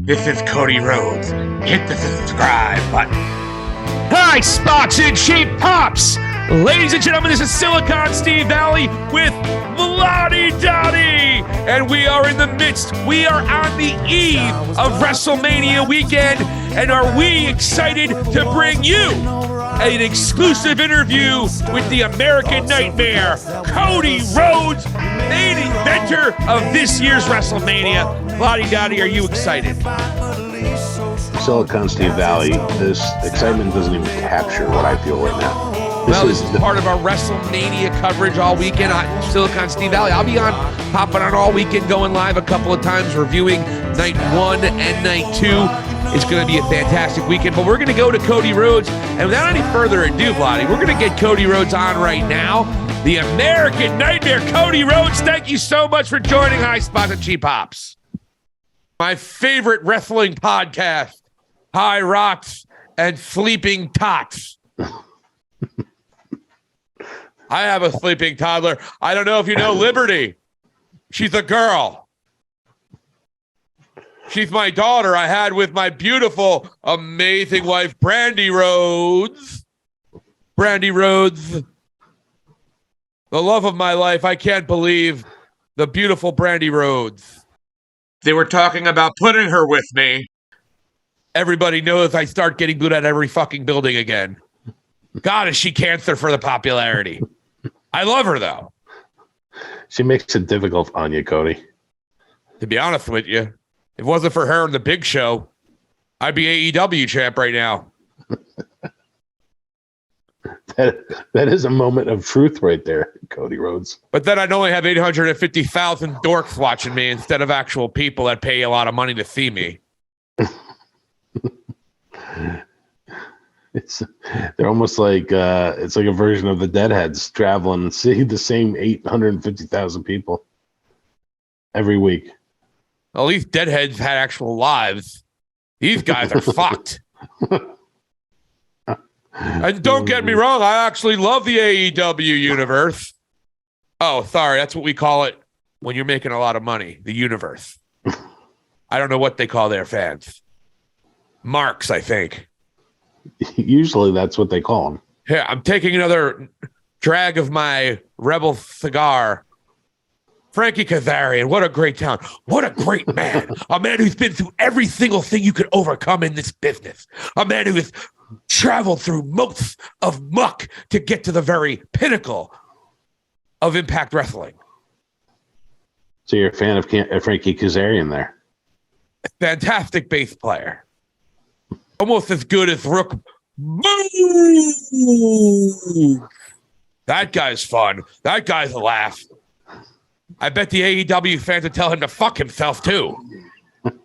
This is Cody Rhodes. Hit the subscribe button. Hi, spots and cheap pops! Ladies and gentlemen, this is Silicon Steve Valley with Lottie Dottie! And we are in the midst, we are on the eve of WrestleMania weekend, and are we excited to bring you an exclusive interview with the American Nightmare, Cody Rhodes, main inventor of this year's WrestleMania. Lottie Dottie, are you excited? Silicon Steve Valley, this excitement doesn't even capture what I feel right now. This is part of our WrestleMania coverage all weekend on Silicon Steve Valley. I'll be popping on all weekend, going live a couple of times, reviewing night 1 and night 2. It's going to be a fantastic weekend, but we're going to go to Cody Rhodes. And without any further ado, Lottie, we're going to get Cody Rhodes on right now. The American Nightmare, Cody Rhodes. Thank you so much for joining High Spots and Cheap Pops. My favorite wrestling podcast, High Rocks and Sleeping Tots. I have a sleeping toddler. I don't know if you know Liberty. She's a girl. She's my daughter I had with my beautiful, amazing wife, Brandy Rhodes. Brandy Rhodes, the love of my life. I can't believe the beautiful Brandy Rhodes. They were talking about putting her with me. Everybody knows I start getting booed at every fucking building again. God, is she cancer for the popularity. I love her, though. She makes it difficult on you, Cody. To be honest with you, if it wasn't for her and the Big Show, I'd be AEW champ right now. That is a moment of truth right there, Cody Rhodes. But then I'd only have 850,000 dorks watching me instead of actual people that pay a lot of money to see me. They're almost like it's like a version of the Deadheads traveling and see the same 850,000 people every week. Well, these Deadheads had actual lives. These guys are fucked. And don't get me wrong, I actually love the AEW universe. Oh, sorry, that's what we call it when you're making a lot of money, the universe. I don't know what they call their fans. Marks, I think. Usually that's what they call them. Here, I'm taking another drag of my Rebel cigar. Frankie Kazarian, what a great talent. What a great man. A man who's been through every single thing you could overcome in this business. A man who has traveled through moats of muck to get to the very pinnacle of Impact Wrestling. So you're a fan of Frankie Kazarian there. Fantastic bass player. Almost as good as Rook. That guy's fun. That guy's a laugh. I bet the AEW fans would tell him to fuck himself too. But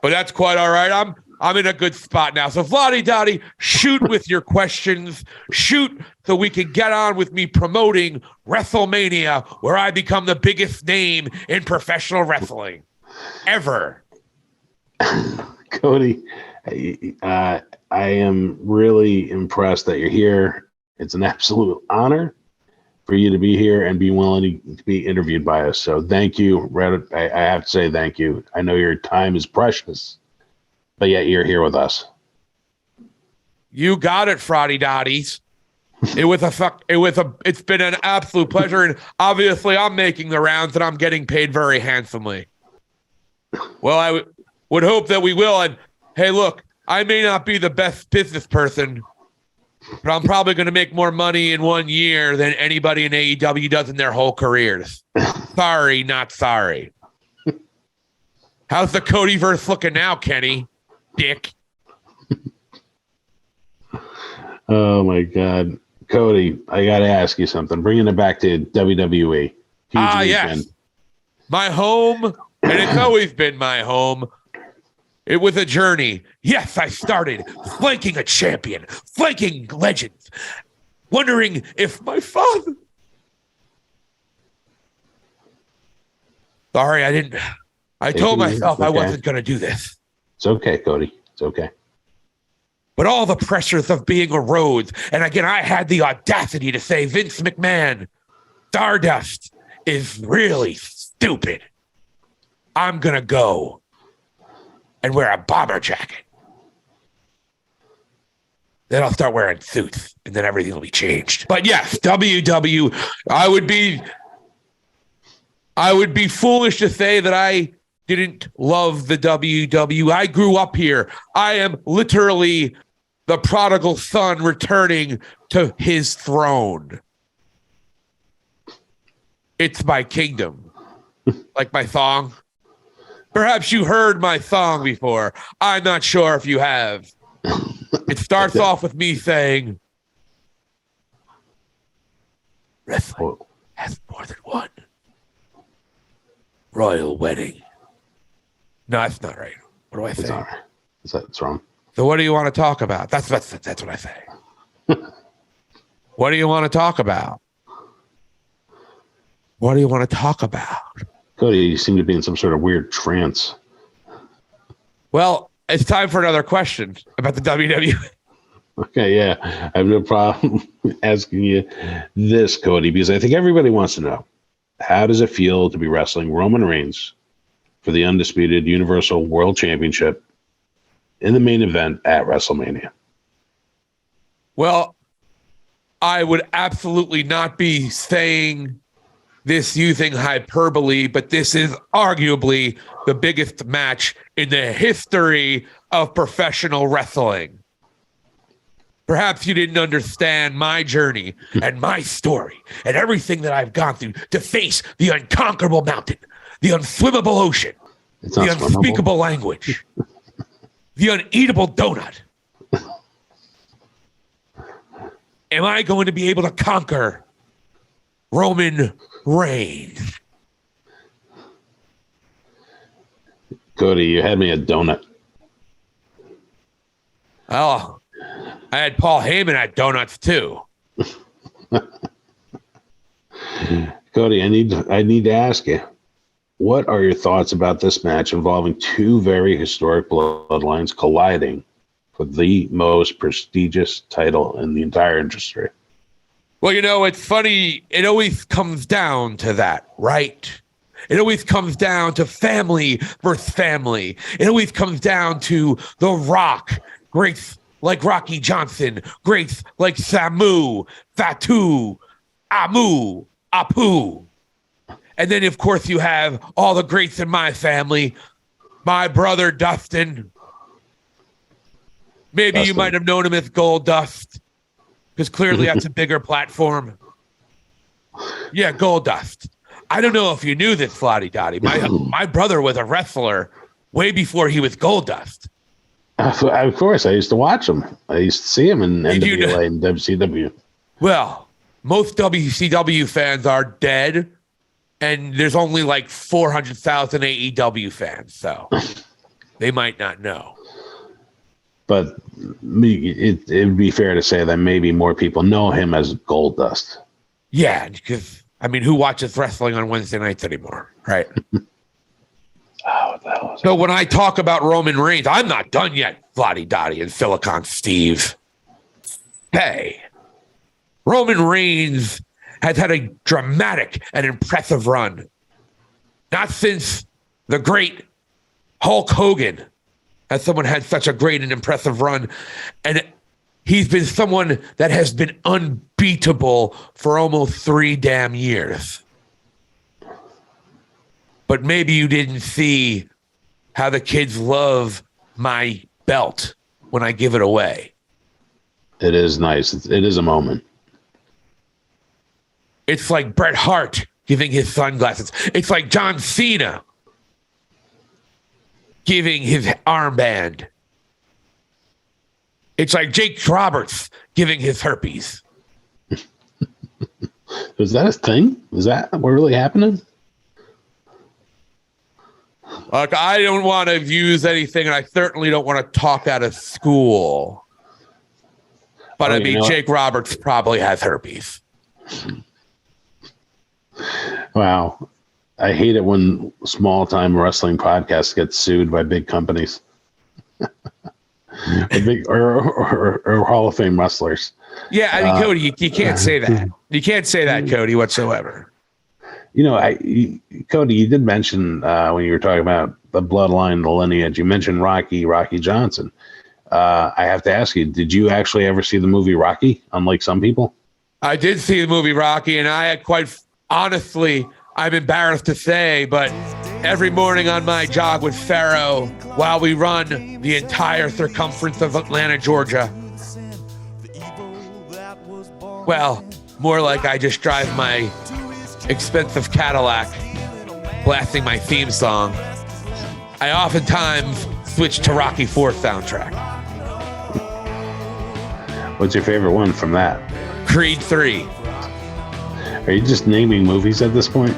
that's quite all right. I'm in a good spot now. So Lottie Dottie, shoot with your questions. Shoot so we can get on with me promoting WrestleMania, where I become the biggest name in professional wrestling ever. Cody, I am really impressed that you're here. It's an absolute honor for you to be here and be willing to be interviewed by us. So thank you. I have to say thank you. I know your time is precious, but yet you're here with us. You got it, Frotty Dotties. It's been an absolute pleasure, and obviously I'm making the rounds and I'm getting paid very handsomely. Well, I would hope that we will. And hey, look, I may not be the best business person, but I'm probably going to make more money in 1 year than anybody in AEW does in their whole careers. Sorry, not sorry. How's the Codyverse looking now, Kenny? Dick. Oh my God, Cody, I got to ask you something. Bringing it back to WWE. Yes, my home, and it's always been my home. It was a journey. Yes, I started flanking a champion, flanking legends, wondering if my father. Sorry, I didn't. I told myself I wasn't going to do this. It's okay, Cody. It's okay. But all the pressures of being a Rhodes, and again, I had the audacity to say Vince McMahon, Stardust is really stupid. I'm going to go and wear a bomber jacket. Then I'll start wearing suits, and then everything will be changed. But yes, WW, I would be foolish to say that I didn't love the WW. I grew up here. I am literally the prodigal son returning to his throne. It's my kingdom. Like my song. Perhaps you heard my song before. I'm not sure if you have. It starts off with me saying, wrestling has more than one royal wedding. No, that's not right. What do I say? That's wrong. So what do you want to talk about? That's what I say. What do you want to talk about? What do you want to talk about? Cody, you seem to be in some sort of weird trance. Well, it's time for another question about the WWE. Okay, yeah. I have no problem asking you this, Cody, because I think everybody wants to know, how does it feel to be wrestling Roman Reigns for the undisputed Universal World Championship in the main event at WrestleMania? Well, I would absolutely not be saying this using hyperbole, but this is arguably the biggest match in the history of professional wrestling. Perhaps you didn't understand my journey and my story and everything that I've gone through to face the unconquerable mountain, the unswimmable ocean, the unspeakable language, the uneatable donut. Am I going to be able to conquer Roman Reigns? Cody, you had me a donut. Oh, I had Paul Heyman at donuts too. Cody, I need to ask you, what are your thoughts about this match involving two very historic bloodlines colliding for the most prestigious title in the entire industry? Well, you know, it's funny. It always comes down to that, right? It always comes down to family versus family. It always comes down to The Rock, greats like Rocky Johnson, greats like Samu, Fatu, Amu, Apu. And then, of course, you have all the greats in my family. My brother, Dustin. Maybe you might have known him as Gold Dust, because clearly that's a bigger platform. Yeah, Gold Dust. I don't know if you knew this, Flotty Dotty. My brother was a wrestler way before he was Gold Dust. Of course, I used to watch him. I used to see him in NWA and WCW. Well, most WCW fans are dead, and there's only like 400,000 AEW fans, so they might not know. But it would be fair to say that maybe more people know him as Gold Dust. Yeah, because, I mean, who watches wrestling on Wednesday nights anymore, right? Oh, what the hell is So when I talk about Roman Reigns, I'm not done yet, Flotty Dotty and Silicon Steve. Hey, Roman Reigns has had a dramatic and impressive run. Not since the great Hulk Hogan has someone had such a great and impressive run. And he's been someone that has been unbeatable for almost 3 damn years. But maybe you didn't see how the kids love my belt when I give it away. It is nice. It is a moment. It's like Bret Hart giving his sunglasses. It's like John Cena giving his armband. It's like Jake Roberts giving his herpes. Is that a thing? Is that what really happening? Look, I don't want to use anything, and I certainly don't want to talk out of school. But I mean, Jake Roberts probably has herpes. Wow. I hate it when small-time wrestling podcasts get sued by big companies. or Hall of Fame wrestlers. Yeah, I mean, Cody, you can't say that. You can't say that, Cody, whatsoever. Cody, you did mention when you were talking about the bloodline, the lineage, you mentioned Rocky Johnson. I have to ask you, did you actually ever see the movie Rocky, unlike some people? I did see the movie Rocky, and I had quite honestly, I'm embarrassed to say, but every morning on my jog with Pharaoh, while we run the entire circumference of Atlanta, Georgia, well, more like I just drive my expensive Cadillac, blasting my theme song, I oftentimes switch to Rocky IV soundtrack. What's your favorite one from that? Creed 3. Are you just naming movies at this point?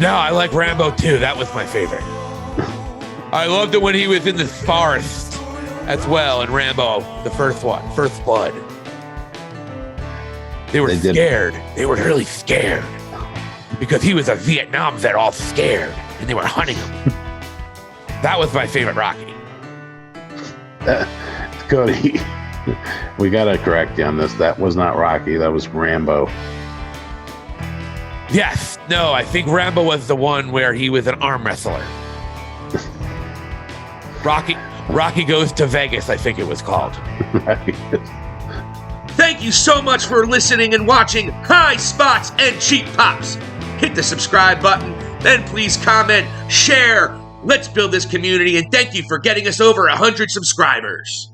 No, I like Rambo 2. That was my favorite. I loved it when he was in the forest as well in Rambo, the first one, First Blood. They were scared. They were really scared because he was a Vietnam vet, all scared, and they were hunting him. That was my favorite Rocky. Cody, we got to correct you on this. That was not Rocky. That was Rambo. Yes. No, I think Rambo was the one where he was an arm wrestler. Rocky Goes to Vegas, I think it was called. Thank you so much for listening and watching High Spots and Cheap Pops. Hit the subscribe button, then please comment, share. Let's build this community, and thank you for getting us over 100 subscribers.